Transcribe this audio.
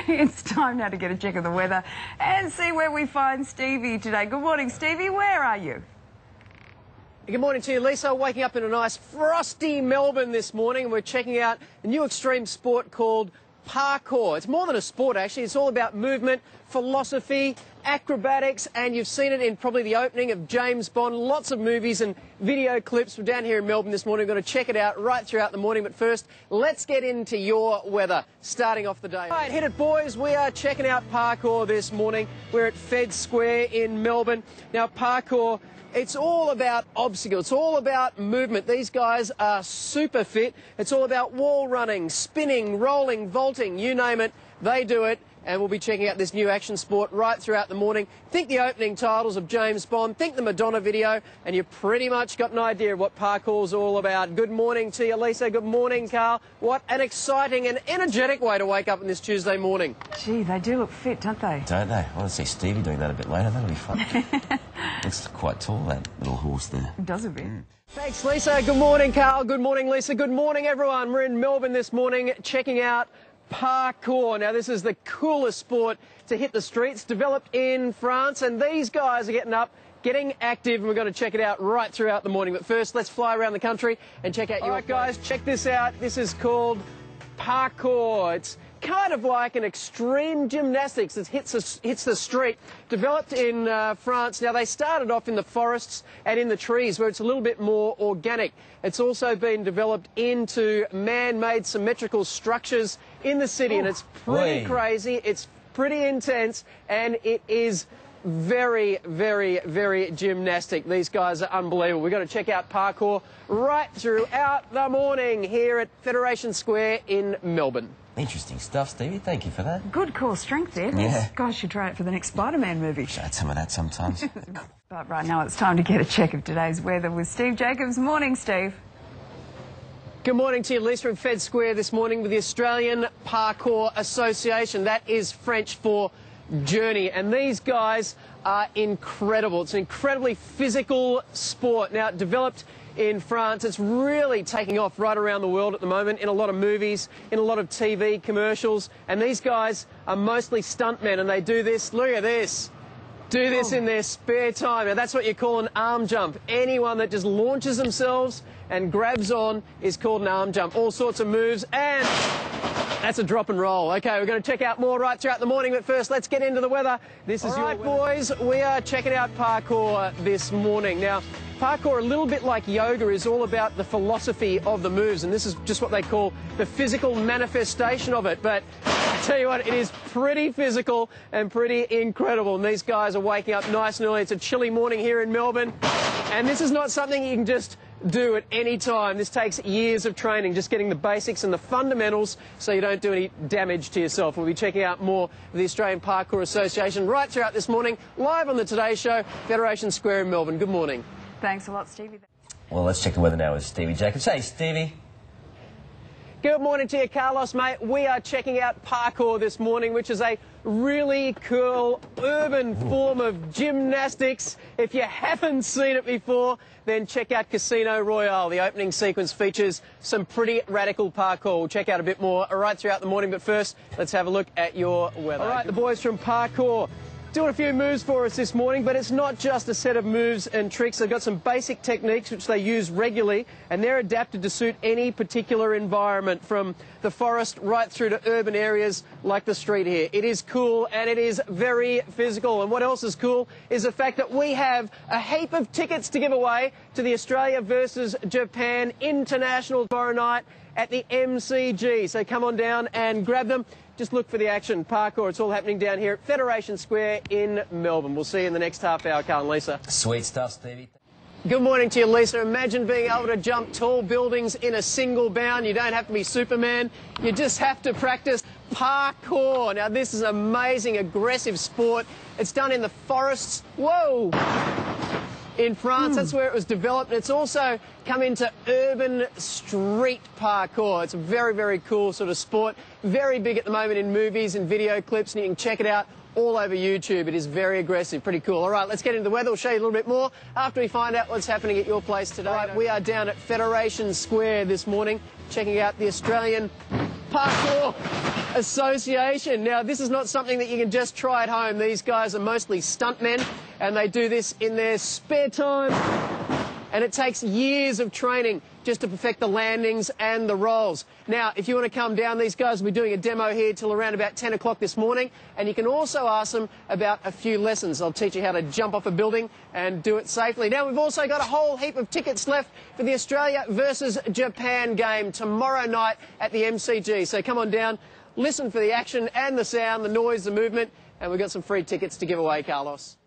It's time now to get a check of the weather and see where we find Stevie today. Good morning, Stevie. Where are you? Good morning to you, Lisa. Waking up in a nice frosty Melbourne this morning. We're checking out a new extreme sport called parkour. It's more than a sport, actually. It's all about movement, philosophy, acrobatics, and you've seen it in probably the opening of James Bond. Lots of movies and video clips. We're down here in Melbourne this morning. We're going to check it out right throughout the morning. But first, let's get into your weather, starting off the day. All right, hit it, boys. We are checking out parkour this morning. We're at Fed Square in Melbourne. Now, parkour, it's all about obstacles. It's all about movement. These guys are super fit. It's all about wall running, spinning, rolling, vaulting, you name it, they do it. And we'll be checking out this new action sport right throughout the morning. Think the opening titles of James Bond, think the Madonna video, and you've pretty much got an idea of what parkour's all about. Good morning to you, Lisa. Good morning, Carl. What an exciting and energetic way to wake up on this Tuesday morning. Gee, they do look fit, don't they? Don't they? I want to see Stevie doing that a bit later. That'll be fun. Looks quite tall, that little horse there. It does a bit. Thanks, Lisa. Good morning, Carl. Good morning, Lisa. Good morning, everyone. We're in Melbourne this morning checking out parkour. Now, this is the coolest sport to hit the streets, developed in France, and these guys are getting up, getting active, and we're going to check it out right throughout the morning. But first, let's fly around the country and check out your... All right, guys, check this out. This is called parkour. It's kind of like an extreme gymnastics that hits the street, developed in France. Now, they started off in the forests and in the trees where it's a little bit more organic. It's also been developed into man-made symmetrical structures in the city, and it's pretty crazy. It's pretty intense, and it is very, very, very gymnastic. These guys are unbelievable. We've got to check out parkour right throughout the morning here at Federation Square in Melbourne. Interesting stuff, Stevie. Thank you for that. Good core strength there. Yeah. Guys should try it for the next Spider-Man movie. Should add some of that sometimes. But right now it's time to get a check of today's weather with Steve Jacobs. Morning, Steve. Good morning to you, Lisa, from Fed Square this morning with the Australian Parkour Association. That is French for journey, and these guys are incredible. It's an incredibly physical sport. Now, developed in France, it's really taking off right around the world at the moment in a lot of movies, in a lot of TV commercials, and these guys are mostly stuntmen, and they do this, look at this, do this in their spare time. Now, that's what you call an arm jump. Anyone that just launches themselves and grabs on is called an arm jump. All sorts of moves, and that's a drop and roll. Okay, we're going to check out more right throughout the morning, but first, let's get into the weather. This is your weather. Boys, we are checking out parkour this morning. Now, parkour, a little bit like yoga, is all about the philosophy of the moves, and this is just what they call the physical manifestation of it. But I tell you what, it is pretty physical and pretty incredible, and these guys are waking up nice and early. It's a chilly morning here in Melbourne, and this is not something you can just do at any time. This takes years of training, just getting the basics and the fundamentals so you don't do any damage to yourself. We'll be checking out more of the Australian Parkour Association right throughout this morning, live on the Today Show, Federation Square in Melbourne. Good morning. Thanks a lot, Stevie. Well, let's check the weather now with Stevie Jacobs. Hey, Stevie. Good morning to you, Carlos, mate. We are checking out parkour this morning, which is a really cool urban form of gymnastics. If you haven't seen it before, then check out Casino Royale. The opening sequence features some pretty radical parkour. We'll check out a bit more right throughout the morning, but first, let's have a look at your weather. All right, the boys from parkour doing a few moves for us this morning, but it's not just a set of moves and tricks. They've got some basic techniques which they use regularly, and they're adapted to suit any particular environment, from the forest right through to urban areas like the street here. It is cool, and it is very physical. And what else is cool is the fact that we have a heap of tickets to give away to the Australia versus Japan International Tomorrow night at the MCG. So come on down and grab them. Just look for the action. Parkour, it's all happening down here at Federation Square in Melbourne. We'll see you in the next half hour, Carl and Lisa. Sweet stuff, Stevie. Good morning to you, Lisa. Imagine being able to jump tall buildings in a single bound. You don't have to be Superman. You just have to practice parkour. Now, this is an amazing, aggressive sport. It's done in the forests. Whoa! In France, that's where it was developed. It's also come into urban street parkour. It's a very, very cool sort of sport. Very big at the moment in movies and video clips, and you can check it out all over YouTube. It is very aggressive, pretty cool. All right, let's get into the weather. We'll show you a little bit more after we find out what's happening at your place today. All right, we are down at Federation Square this morning, checking out the Australian Parkour Association. Now, this is not something that you can just try at home. These guys are mostly stuntmen, and they do this in their spare time. And it takes years of training just to perfect the landings and the rolls. Now, if you want to come down, these guys will be doing a demo here till around about 10 o'clock this morning. And you can also ask them about a few lessons. They'll teach you how to jump off a building and do it safely. Now, we've also got a whole heap of tickets left for the Australia versus Japan game tomorrow night at the MCG. So come on down, listen for the action and the sound, the noise, the movement, and we've got some free tickets to give away, Carlos.